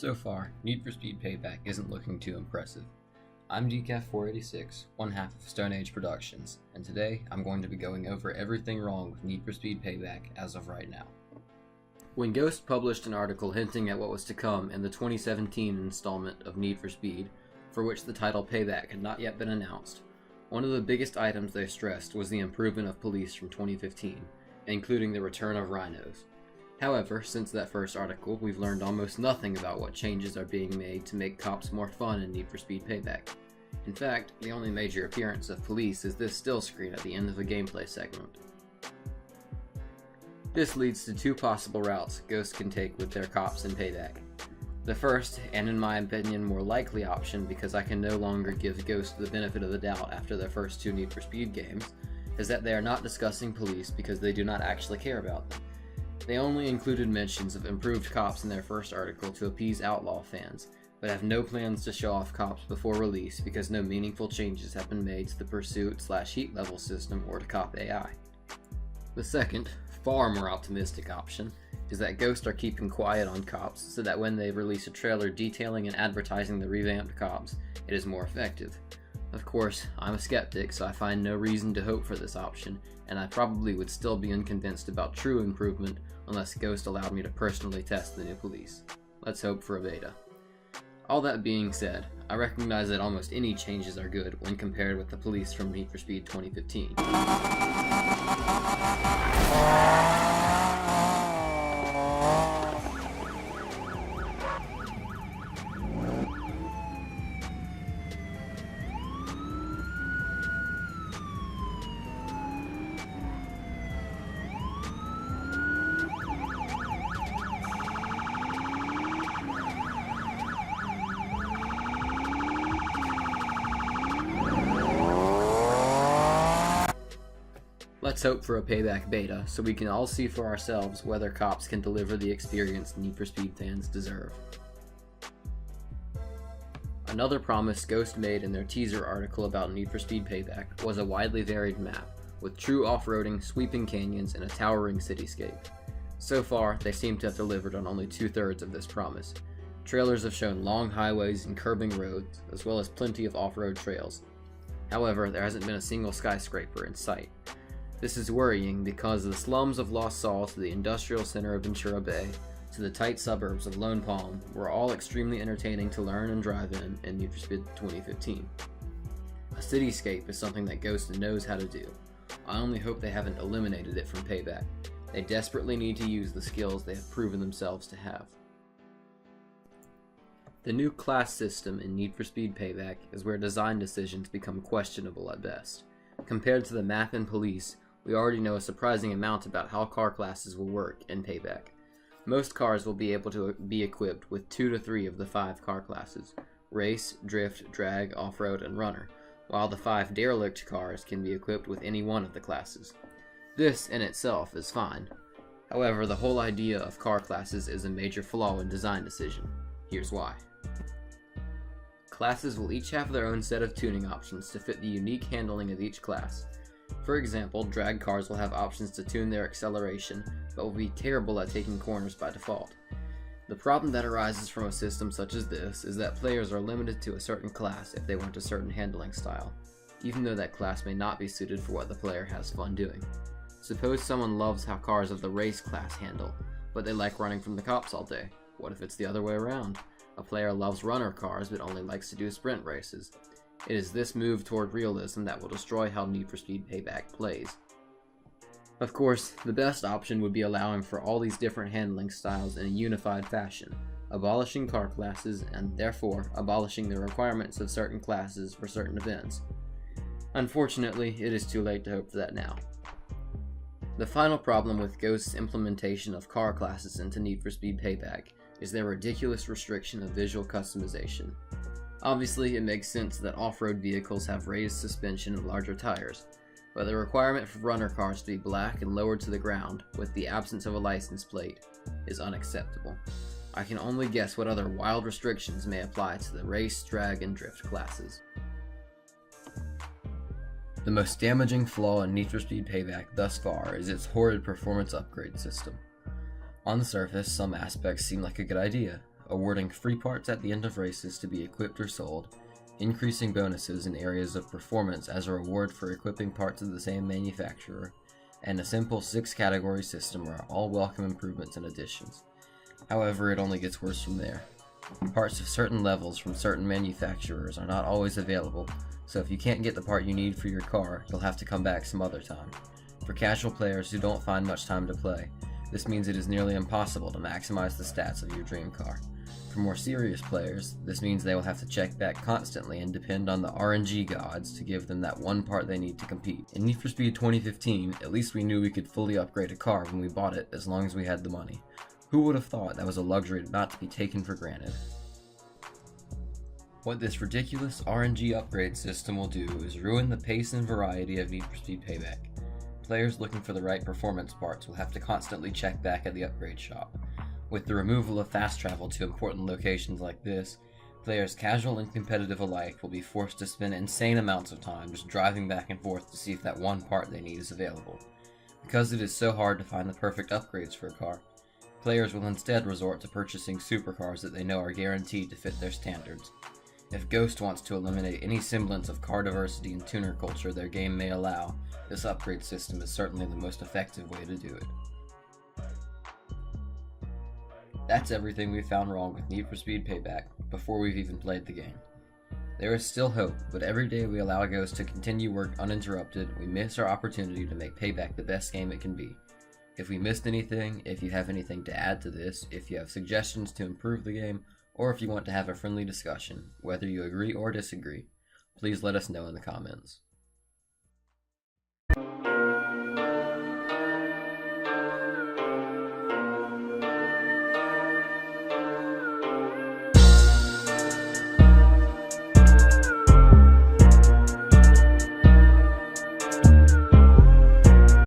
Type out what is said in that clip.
So far, Need for Speed Payback isn't looking too impressive. I'm MaGiiKxWALNUT, one half of Stone Age Productions, and today I'm going to be going over everything wrong with Need for Speed Payback as of right now. When Ghost published an article hinting at what was to come in the 2017 installment of Need for Speed, for which the title Payback had not yet been announced, one of the biggest items they stressed was the improvement of police from 2015, including the return of rhinos. However, since that first article, we've learned almost nothing about what changes are being made to make cops more fun in Need for Speed Payback. In fact, the only major appearance of police is this still screen at the end of the gameplay segment. This leads to two possible routes Ghost can take with their cops in Payback. The first, and in my opinion more likely option because I can no longer give Ghost the benefit of the doubt after their first two Need for Speed games, is that they are not discussing police because they do not actually care about them. They only included mentions of improved cops in their first article to appease Outlaw fans, but have no plans to show off cops before release because no meaningful changes have been made to the pursuit/heat level system or to cop AI. The second, far more optimistic option, is that Ghost are keeping quiet on cops so that when they release a trailer detailing and advertising the revamped cops, it is more effective. Of course, I'm a skeptic, so I find no reason to hope for this option, and I probably would still be unconvinced about true improvement unless Ghost allowed me to personally test the new police. Let's hope for a beta. All that being said, I recognize that almost any changes are good when compared with the police from Need for Speed 2015. Let's hope for a Payback beta, so we can all see for ourselves whether cops can deliver the experience Need for Speed fans deserve. Another promise Ghost made in their teaser article about Need for Speed Payback was a widely varied map, with true off-roading, sweeping canyons, and a towering cityscape. So far, they seem to have delivered on only 2/3 of this promise. Trailers have shown long highways and curving roads, as well as plenty of off-road trails. However, there hasn't been a single skyscraper in sight. This is worrying because the slums of Lost Sol to the industrial center of Ventura Bay to the tight suburbs of Lone Palm were all extremely entertaining to learn and drive in Need for Speed 2015. A cityscape is something that Ghost knows how to do. I only hope they haven't eliminated it from Payback. They desperately need to use the skills they have proven themselves to have. The new class system in Need for Speed Payback is where design decisions become questionable at best. Compared to the map and police, we already know a surprising amount about how car classes will work in Payback. Most cars will be able to be equipped with 2 to 3 of the 5 car classes: race, drift, drag, off-road, and runner, while the 5 derelict cars can be equipped with any one of the classes. This in itself is fine. However, the whole idea of car classes is a major flaw in design decision. Here's why. Classes will each have their own set of tuning options to fit the unique handling of each class. For example, drag cars will have options to tune their acceleration, but will be terrible at taking corners by default. The problem that arises from a system such as this is that players are limited to a certain class if they want a certain handling style, even though that class may not be suited for what the player has fun doing. Suppose someone loves how cars of the race class handle, but they like running from the cops all day. What if it's the other way around? A player loves runner cars but only likes to do sprint races. It is this move toward realism that will destroy how Need for Speed Payback plays. Of course, the best option would be allowing for all these different handling styles in a unified fashion, abolishing car classes and therefore abolishing the requirements of certain classes for certain events. Unfortunately, it is too late to hope for that now. The final problem with Ghost's implementation of car classes into Need for Speed Payback is their ridiculous restriction of visual customization. Obviously, it makes sense that off-road vehicles have raised suspension and larger tires, but the requirement for runner cars to be black and lowered to the ground, with the absence of a license plate, is unacceptable. I can only guess what other wild restrictions may apply to the race, drag, and drift classes. The most damaging flaw in Need for Speed Payback thus far is its horrid performance upgrade system. On the surface, some aspects seem like a good idea. awarding free parts at the end of races to be equipped or sold, increasing bonuses in areas of performance as a reward for equipping parts of the same manufacturer, and a simple 6-category system are all welcome improvements and additions. However, it only gets worse from there. Parts of certain levels from certain manufacturers are not always available, so if you can't get the part you need for your car, you'll have to come back some other time. For casual players who don't find much time to play, this means it is nearly impossible to maximize the stats of your dream car. For more serious players, this means they will have to check back constantly and depend on the RNG gods to give them that one part they need to compete. In Need for Speed 2015, at least we knew we could fully upgrade a car when we bought it as long as we had the money. Who would have thought that was a luxury not to be taken for granted? What this ridiculous RNG upgrade system will do is ruin the pace and variety of Need for Speed Payback. Players looking for the right performance parts will have to constantly check back at the upgrade shop. With the removal of fast travel to important locations like this, players casual and competitive alike will be forced to spend insane amounts of time just driving back and forth to see if that one part they need is available. Because it is so hard to find the perfect upgrades for a car, players will instead resort to purchasing supercars that they know are guaranteed to fit their standards. If Ghost wants to eliminate any semblance of car diversity and tuner culture their game may allow, this upgrade system is certainly the most effective way to do it. That's everything we found wrong with Need for Speed Payback before we've even played the game. There is still hope, but every day we allow Ghost to continue work uninterrupted, we miss our opportunity to make Payback the best game it can be. If we missed anything, if you have anything to add to this, if you have suggestions to improve the game, or if you want to have a friendly discussion, whether you agree or disagree, please let us know in the comments.